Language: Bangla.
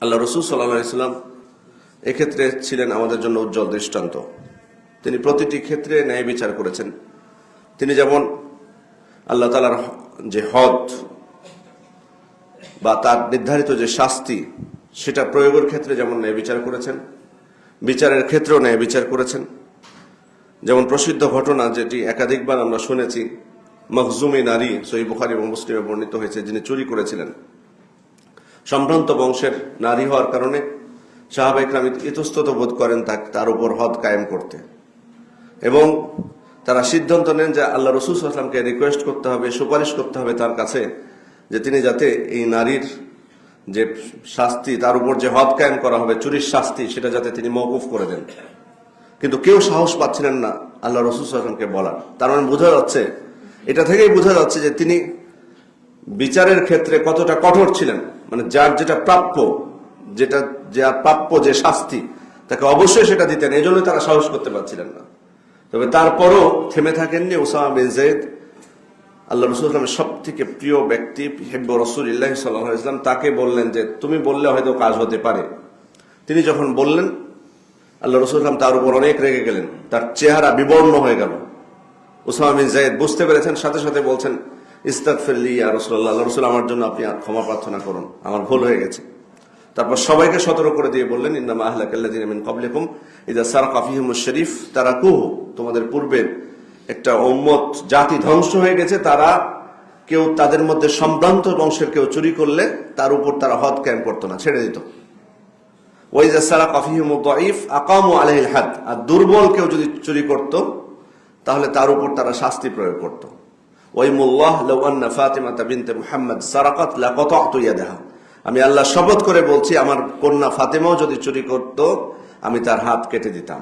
আল্লাহ রাসূল সাল্লাল্লাহু আলাইহি ওয়াসাল্লাম এক্ষেত্রে ছিলেন আমাদের জন্য উজ্জ্বল দৃষ্টান্ত। তিনি প্রতিটি ক্ষেত্রে ন্যায় বিচার করেছেন। তিনি যেমন আল্লাহ তাআলার যে হদ বা তার নির্ধারিত যে শাস্তি সেটা প্রয়োগের ক্ষেত্রে যেমন ন্যায় বিচার করেছেন, বিচারের ক্ষেত্রেও ন্যায় বিচার করেছেন। যেমন প্রসিদ্ধ ঘটনা যেটি একাধিকবার আমরা শুনেছি, মখজুমি নারী সহিহ বুখারী এবং মুসলিমে বর্ণিত হয়েছে, যিনি চুরি করেছিলেন। সম্ভ্রান্ত বংশের নারী হওয়ার কারণে সাহাবা ইকরাম ইতস্তত বোধ করেন তার উপর হদ কায়েম করতে, এবং তারা সিদ্ধান্ত নেন যে আল্লাহ রাসূল সাল্লাল্লাহু আলাইহি ওয়াসাল্লামকে রিকোয়েস্ট করতে হবে, সুপারিশ করতে হবে তার কাছে, যে তিনি যাতে এই নারীর যে শাস্তি, তার উপর যে হদ কায়েম করা হবে, চুরির শাস্তি, সেটা যাতে তিনি মওকুফ করে দেন। কিন্তু কেউ সাহস পাচ্ছিলেন না আল্লাহ রাসূল সাল্লাল্লাহু আলাইহি ওয়াসাল্লামকে বলার। তার মানে বোঝা যাচ্ছে, এটা থেকেই বোঝা যাচ্ছে যে তিনি বিচারের ক্ষেত্রে কতটা কঠোর ছিলেন। মানে যার যেটা প্রাপ্য, যার প্রাপ্য যে শাস্তি, তাকে অবশ্যই সেটা দিতেন। এই জন্য তারা সাহস করতে পারছিলেন না। তবে তারপরও থেমে থাকেননি উসামা বিন যায়েদ, আল্লাহ রাসূল সাল্লাল্লাহু আলাইহি ওয়াসাল্লামের সবথেকে প্রিয় ব্যক্তি, হিব্বু রাসূলিল্লাহ সাল্লাল্লাহু আলাইহি ওয়াসাল্লাম, তাকে বললেন যে তুমি বললে হয়তো কাজ হতে পারে। তিনি যখন বললেন, আল্লাহ রাসূল সাল্লাল্লাহু আলাইহি ওয়াসাল্লাম তার উপর অনেক রেগে গেলেন, তার চেহারা বিবর্ণ হয়ে গেল। উসামা বিন যায়েদ বুঝতে পেরেছেন, সাথে সাথে বলছেন, ইস্তাগফিরলি ইয়া রাসূলুল্লাহ, আল্লাহ রাসূল আমার জন্য আপনি ক্ষমা প্রার্থনা করুন, আমার ভুল হয়ে গেছে। তারপর সবাইকে সতর্ক করে দিয়ে বললেন, ইন্নামা আহলাকাল্লাযিনা মিন ক্বাবলিকুম ইযা সারাকা ফীহিমুশ শরীফ তারাকুহু, তোমাদের পূর্বের একটা উম্মত জাতি ধ্বংস হয়ে গেছে, তারা কেউ তাদের মধ্যে সম্ভ্রান্ত বংশের কেউ চুরি করলে তার উপর তারা হদ কায়েম করতো না, ছেড়ে দিত। ওয়া ইযা সারাকা ফীহিমুদ দাঈফ আকামু আলাইহিল হাদ, আর দুর্বল কেউ যদি চুরি করত তাহলে তার উপর তারা শাস্তি প্রয়োগ করত। ওয়াইমুল্লাহ লাউ আন্না ফাতিমাতা বিনতে মুহাম্মদ সারাকাত লাকাতাতু ইয়াদাহা, আমি আল্লাহ শপথ করে বলছি, আমার কন্যা ফাতেমাও যদি চুরি করত আমি তার হাত কেটে দিতাম।